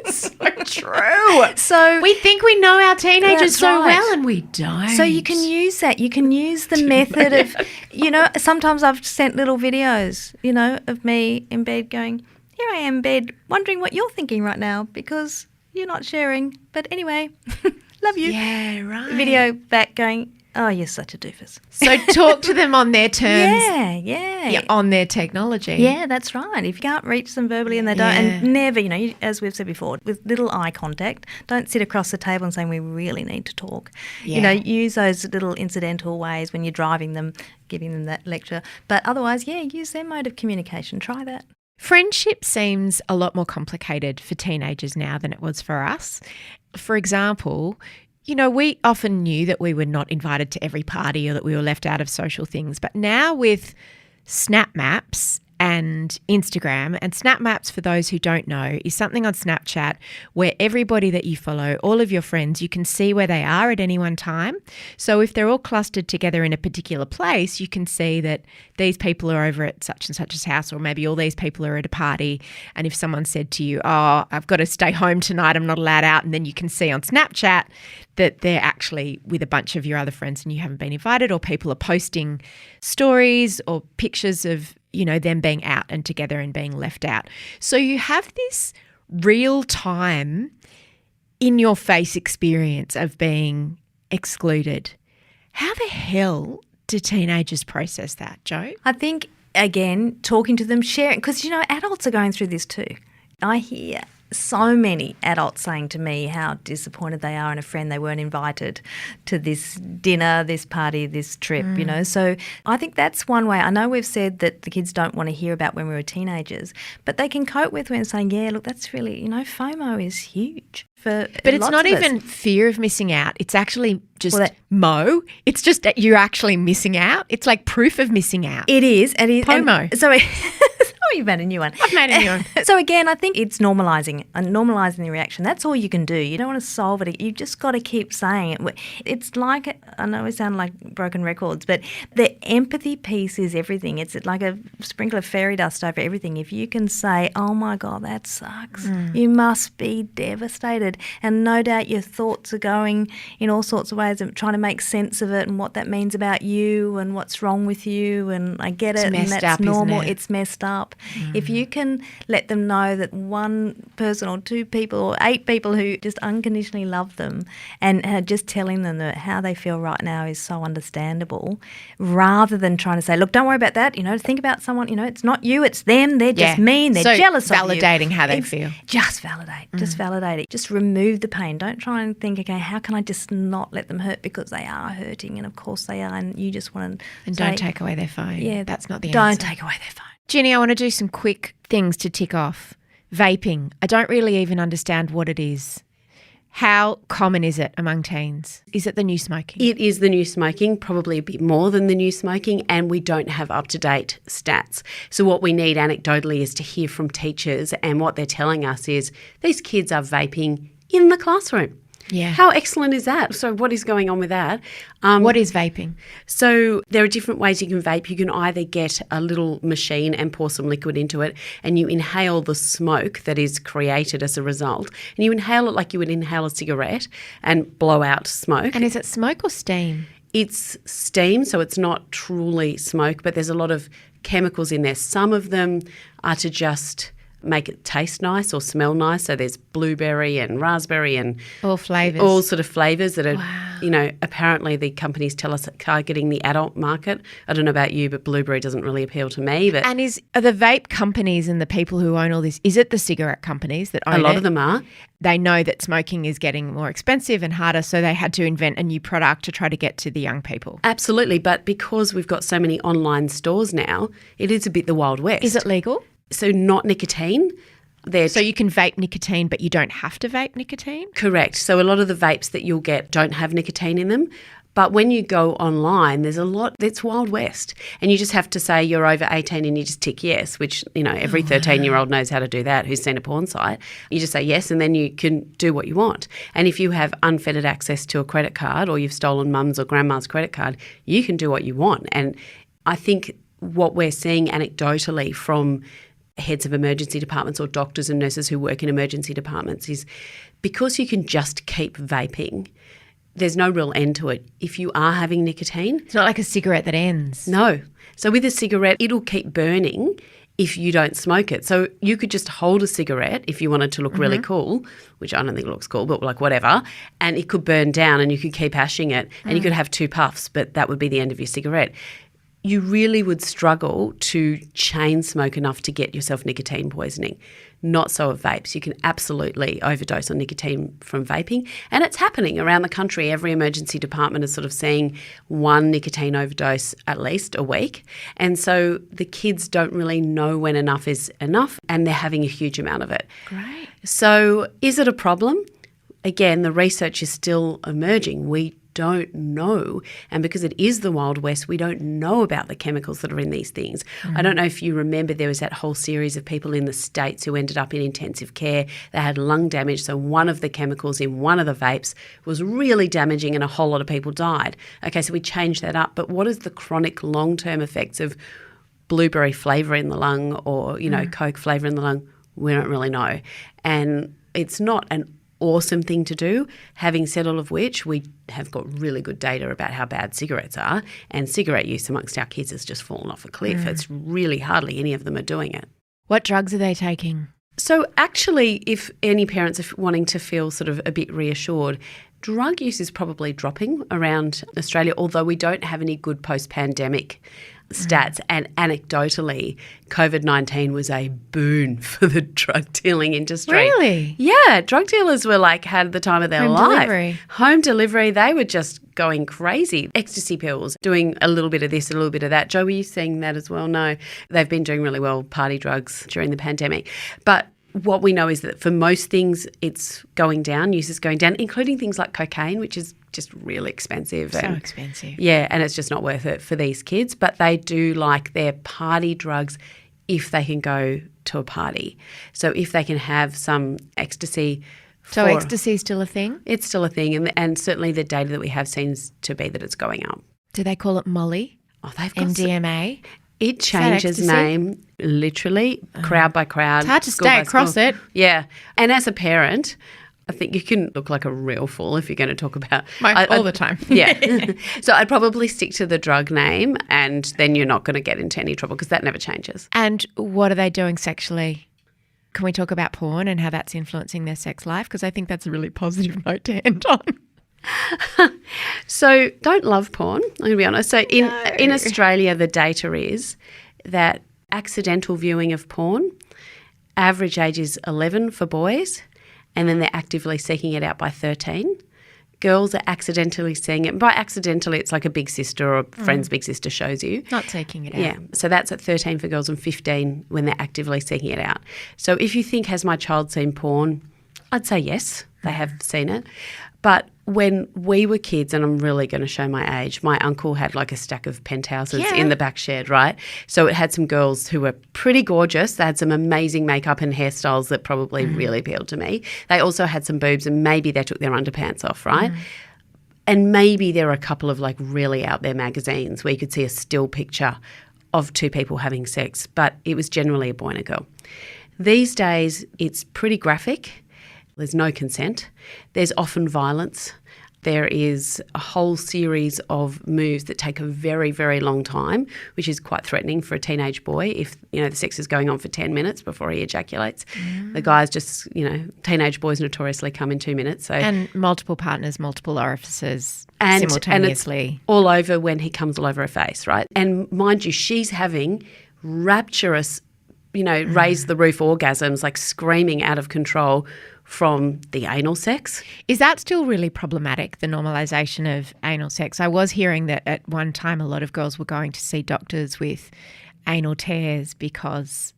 So true. So we think we know our teenagers so right. well, and we don't. So you can use that. You can use the method of, sometimes I've sent little videos, of me in bed going, here I am in bed wondering what you're thinking right now because you're not sharing. But anyway, love you. Yeah, right. Video back going, oh, you're such a doofus. So talk to them on their terms. Yeah, on their technology. Yeah, that's right. If you can't reach them verbally and they don't, and never, as we've said before, with little eye contact, don't sit across the table and saying we really need to talk. Yeah. Use those little incidental ways when you're driving them, giving them that lecture. But otherwise, use their mode of communication. Try that. Friendship seems a lot more complicated for teenagers now than it was for us. For example, we often knew that we were not invited to every party or that we were left out of social things. But now with Snap Maps and Instagram, and Snap Maps, for those who don't know, is something on Snapchat where everybody that you follow, all of your friends, you can see where they are at any one time. So if they're all clustered together in a particular place, you can see that these people are over at such and such's house, or maybe all these people are at a party. And if someone said to you, oh, I've got to stay home tonight, I'm not allowed out, and then you can see on Snapchat that they're actually with a bunch of your other friends and you haven't been invited, or people are posting stories or pictures of them being out and together and being left out. So you have this real time in your face experience of being excluded. How the hell do teenagers process that, Jo? I think, again, talking to them, sharing, because, adults are going through this too. I hear so many adults saying to me how disappointed they are in a friend they weren't invited to this dinner, this party, this trip, So I think that's one way. I know we've said that the kids don't want to hear about when we were teenagers, but they can cope with when saying, yeah, look, that's really, FOMO is huge. But it's not even fear of missing out. It's actually just It's just that you're actually missing out. It's like proof of missing out. It is. FOMO. So Oh, you've made a new one. I've made a new one. So again, I think it's normalising the reaction. That's all you can do. You don't want to solve it. You've just got to keep saying it. It's like, I know we sound like broken records, but the empathy piece is everything. It's like a sprinkle of fairy dust over everything. If you can say, oh my God, that sucks, you must be devastated. And no doubt your thoughts are going in all sorts of ways of trying to make sense of it and what that means about you and what's wrong with you. And I get it, and that's up, normal. isn't it? It's messed up. If you can let them know that one person or two people or 8 people who just unconditionally love them and just telling them that how they feel right now is so understandable, rather than trying to say, look, don't worry about that, think about someone, it's not you, it's them, they're just mean, they're jealous of you. Validating how they feel. Just validate, just validate it. Just remove the pain. Don't try and think, okay, how can I just not let them hurt, because they are hurting and of course they are, and you just want to And don't take away their phone. Yeah, that's not the don't answer. Don't take away their phone. Ginny, I want to do some quick things to tick off. Vaping. I don't really even understand what it is. How common is it among teens? Is it the new smoking? It is the new smoking, probably a bit more than the new smoking, and we don't have up-to-date stats. So what we need anecdotally is to hear from teachers, and what they're telling us is these kids are vaping in the classroom. Yeah. How excellent is that? So what is going on with that? What is vaping? So there are different ways you can vape. You can either get a little machine and pour some liquid into it, and you inhale the smoke that is created as a result. And you inhale it like you would inhale a cigarette and blow out smoke. And is it smoke or steam? It's steam, so it's not truly smoke, but there's a lot of chemicals in there. Some of them are to just make it taste nice or smell nice. So there's blueberry and raspberry and all flavours. All sort of flavours that are, apparently the companies tell us are targeting the adult market. I don't know about you, but blueberry doesn't really appeal to me. But And are the vape companies and the people who own all this, is it the cigarette companies that own it? A lot of them are. They know that smoking is getting more expensive and harder, so they had to invent a new product to try to get to the young people. Absolutely, but because we've got so many online stores now, it is a bit the Wild West. Is it legal? So not nicotine. So you can vape nicotine, but you don't have to vape nicotine? Correct. So a lot of the vapes that you'll get don't have nicotine in them. But when you go online, there's a lot that's Wild West. And you just have to say you're over 18 and you just tick yes, which, every 13-year-old knows how to do that who's seen a porn site. You just say yes, and then you can do what you want. And if you have unfettered access to a credit card, or you've stolen mum's or grandma's credit card, you can do what you want. And I think what we're seeing anecdotally from heads of emergency departments or doctors and nurses who work in emergency departments is because you can just keep vaping, there's no real end to it. If you are having nicotine... It's not like a cigarette that ends. No. So with a cigarette, it'll keep burning if you don't smoke it. So you could just hold a cigarette if you wanted to look really cool, which I don't think looks cool, but like whatever, and it could burn down and you could keep ashing it and you could have 2 puffs, but that would be the end of your cigarette. You really would struggle to chain smoke enough to get yourself nicotine poisoning. Not so of vapes. You can absolutely overdose on nicotine from vaping, and it's happening around the country. Every emergency department is sort of seeing 1 nicotine overdose at least a week, and so the kids don't really know when enough is enough, and they're having a huge amount of it. Great. So is it a problem? Again, the research is still emerging. We don't know. And because it is the Wild West, we don't know about the chemicals that are in these things. I don't know if you remember, there was that whole series of people in the States who ended up in intensive care. They had lung damage. So one of the chemicals in one of the vapes was really damaging and a whole lot of people died. Okay, so we changed that up. But what is the chronic long-term effects of blueberry flavour in the lung or, Coke flavour in the lung? We don't really know. And it's not an awesome thing to do. Having said all of which, we have got really good data about how bad cigarettes are, and cigarette use amongst our kids has just fallen off a cliff. It's really hardly any of them are doing it. What drugs are they taking? So actually, if any parents are wanting to feel sort of a bit reassured, drug use is probably dropping around Australia, although we don't have any good post-pandemic stats. And anecdotally, COVID-19 was a boon for the drug dealing industry. Really? Yeah. Drug dealers were had the time of their life. Delivery. Home delivery. They were just going crazy. Ecstasy pills, doing a little bit of this, a little bit of that. Jo, were you seeing that as well? No. They've been doing really well, party drugs during the pandemic. But what we know is that for most things, it's going down, use is going down, including things like cocaine, which is just really expensive. So expensive. Yeah, and it's just not worth it for these kids. But they do like their party drugs if they can go to a party. So if they can have some ecstasy. So ecstasy is still a thing? It's still a thing, and certainly the data that we have seems to be that it's going up. Do they call it Molly? Oh, they've got MDMA? It changes name literally, crowd by crowd. It's hard to school stay by across school. it. Yeah. And as a parent, I think you can look like a real fool if you're going to talk about all the time. Yeah. So I'd probably stick to the drug name, and then you're not going to get into any trouble because that never changes. And what are they doing sexually? Can we talk about porn and how that's influencing their sex life? Because I think that's a really positive note to end on. So don't love porn, I'm going to be honest. So in Australia, the data is that accidental viewing of porn, average age is 11 for boys, and then they're actively seeking it out by 13. Girls are accidentally seeing it. By accidentally, it's like a big sister or a friend's big sister shows you. Not seeking it out. Yeah. So that's at 13 for girls and 15 when they're actively seeking it out. So if you think, has my child seen porn? I'd say yes, they have seen it. But when we were kids, and I'm really going to show my age, my uncle had like a stack of penthouses in the back shed, right? So it had some girls who were pretty gorgeous. They had some amazing makeup and hairstyles that probably really appealed to me. They also had some boobs, and maybe they took their underpants off, right? And maybe there are a couple of like really out there magazines where you could see a still picture of two people having sex, but it was generally a boy and a girl. These days, it's pretty graphic. There's no consent. There's often violence. There is a whole series of moves that take a very, very long time, which is quite threatening for a teenage boy if, the sex is going on for 10 minutes before he ejaculates. The guys just, teenage boys notoriously come in 2 minutes. So And multiple partners, multiple orifices simultaneously. And it's all over when he comes all over her face, right? And mind you, she's having rapturous, raise the roof orgasms, like screaming out of control from the anal sex. Is that still really problematic, the normalisation of anal sex? I was hearing that at one time a lot of girls were going to see doctors with anal tears because,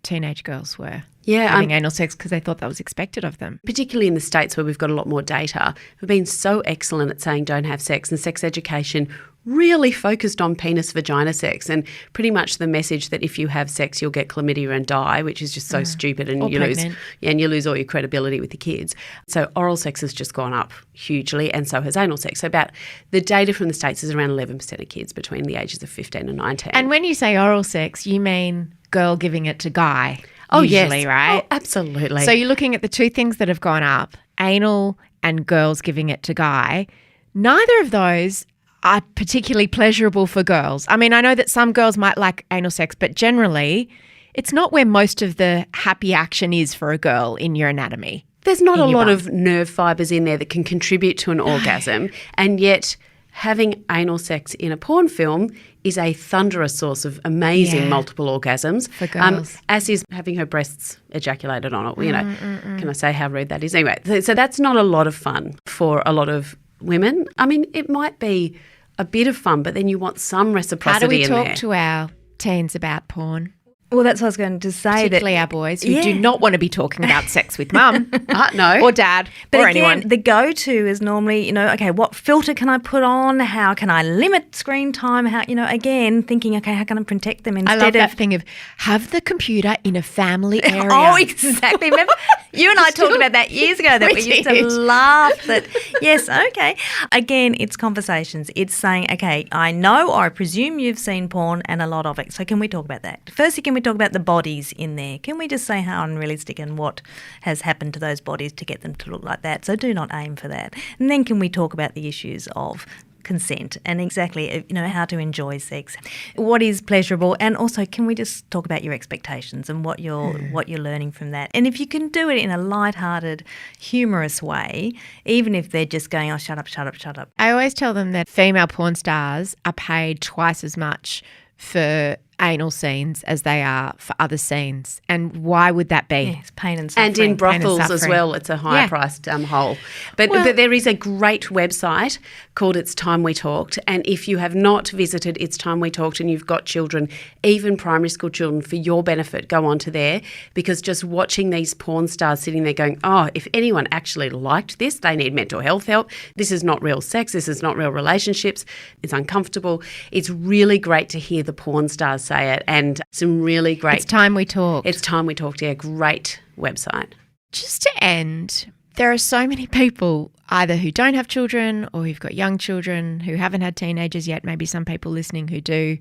teenage girls were having anal sex because they thought that was expected of them. Particularly in the States where we've got a lot more data, we've been so excellent at saying don't have sex, and sex education really focused on penis-vagina sex, and pretty much the message that if you have sex you'll get chlamydia and die, which is just so stupid, and you lose all your credibility with the kids. So oral sex has just gone up hugely, and so has anal sex. So about the data from the States is around 11% of kids between the ages of 15 and 19. And when you say oral sex, you mean girl giving it to guy? Oh, usually, yes. Right? Oh, absolutely. So you're looking at the two things that have gone up, anal and girls giving it to guy. Neither of those are particularly pleasurable for girls. I mean, I know that some girls might like anal sex, but generally it's not where most of the happy action is for a girl in your anatomy. There's not a lot of nerve fibres in there that can contribute to an orgasm, and yet having anal sex in a porn film is a thunderous source of amazing multiple orgasms. For girls. As is having her breasts ejaculated on it. Can I say how rude that is? Anyway, so that's not a lot of fun for a lot of women. I mean, it might be a bit of fun, but then you want some reciprocity in there. How do we talk to our teens about porn? Well, that's what I was going to say. Particularly our boys who do not want to be talking about sex with mum no. or dad or anyone. The go-to is normally, okay, what filter can I put on? How can I limit screen time? How, again, thinking, okay, how can I protect them instead I love that thing of have the computer in a family area. Oh, exactly. Remember, you and I talked about that years ago, that we used to laugh that, yes, okay. Again, it's conversations. It's saying, okay, I know or I presume you've seen porn and a lot of it. So can we talk about that? Firstly, can we talk about the bodies in there? Can we just say how unrealistic and what has happened to those bodies to get them to look like that? So do not aim for that. And then can we talk about the issues of consent and exactly, how to enjoy sex, what is pleasurable, and also can we just talk about your expectations and what you're learning from that? And if you can do it in a lighthearted, humorous way, even if they're just going, oh, shut up, shut up, shut up. I always tell them that female porn stars are paid twice as much for anal scenes as they are for other scenes. And why would that be? Yes, pain and suffering. And in brothels as well, it's a higher priced hole. But there is a great website called It's Time We Talked. And if you have not visited It's Time We Talked and you've got children, even primary school children, for your benefit, go onto there, because just watching these porn stars sitting there going, oh, if anyone actually liked this, they need mental health help. This is not real sex. This is not real relationships. It's uncomfortable. It's really great to hear the porn stars must say it. And some really great... It's Time We Talked. It's Time We Talked, yeah, great website. Just to end, there are so many people either who don't have children or who've got young children who haven't had teenagers yet, maybe some people listening who do.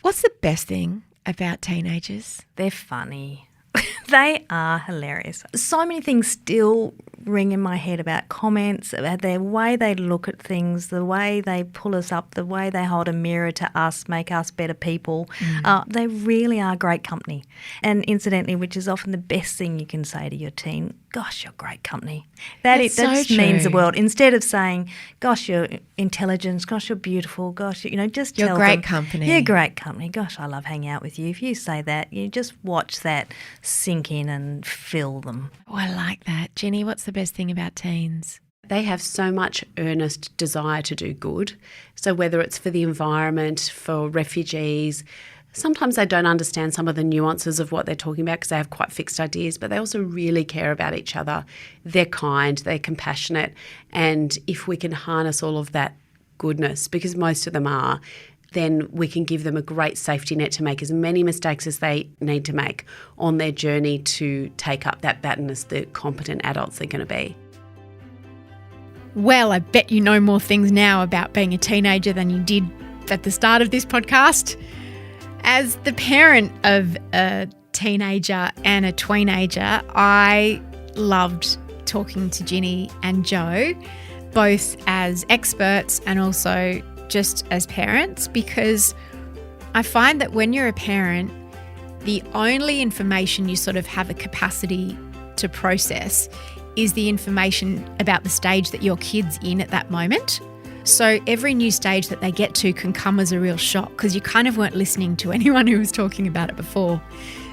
What's the best thing about teenagers? They're funny. They are hilarious. So many things still ring in my head about comments, about their way they look at things, the way they pull us up, the way they hold a mirror to us, make us better people. They really are great company. And incidentally, which is often the best thing you can say to your teen, gosh, you're great company. That just means the world. Instead of saying, gosh, you're intelligent, gosh, you're beautiful, gosh, just tell them. You're great company. You're great company. Gosh, I love hanging out with you. If you say that, you just watch that sink in and fill them. Oh, I like that. Ginny, what's the best thing about teens? They have so much earnest desire to do good. So whether it's for the environment, for refugees, sometimes they don't understand some of the nuances of what they're talking about because they have quite fixed ideas, but they also really care about each other. They're kind, they're compassionate, and if we can harness all of that goodness, because most of them are, then we can give them a great safety net to make as many mistakes as they need to make on their journey to take up that baton as the competent adults they're going to be. Well, I bet you know more things now about being a teenager than you did at the start of this podcast. As the parent of a teenager and a tweenager, I loved talking to Ginny and Jo, both as experts and also just as parents, because I find that when you're a parent, the only information you sort of have a capacity to process is the information about the stage that your kid's in at that moment. So every new stage that they get to can come as a real shock because you kind of weren't listening to anyone who was talking about it before.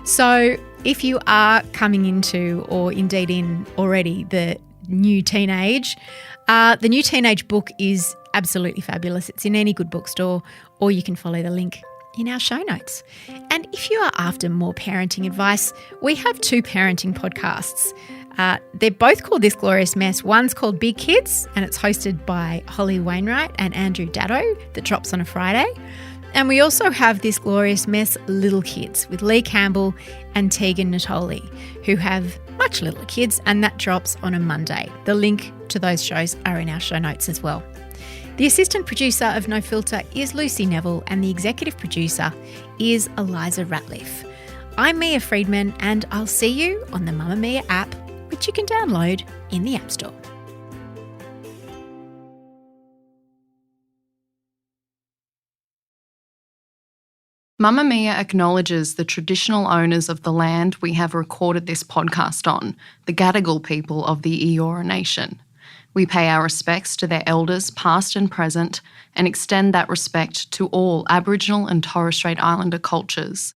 So if you are coming into or indeed in already the new teenage, the new teenage book is absolutely fabulous. It's in any good bookstore, or you can follow the link in our show notes. And if you are after more parenting advice, we have 2 parenting podcasts. They're both called This Glorious Mess. One's called Big Kids, and it's hosted by Holly Wainwright and Andrew Daddo, that drops on a Friday. And we also have This Glorious Mess Little Kids with Lee Campbell and Tegan Natoli, who have much littler kids, and that drops on a Monday. The link to those shows are in our show notes as well. The assistant producer of No Filter is Lucy Neville, and the executive producer is Eliza Ratliff. I'm Mia Friedman, and I'll see you on the Mamamia app, which you can download in the App Store. Mamamia acknowledges the traditional owners of the land we have recorded this podcast on, the Gadigal people of the Eora Nation. We pay our respects to their elders, past and present, and extend that respect to all Aboriginal and Torres Strait Islander cultures.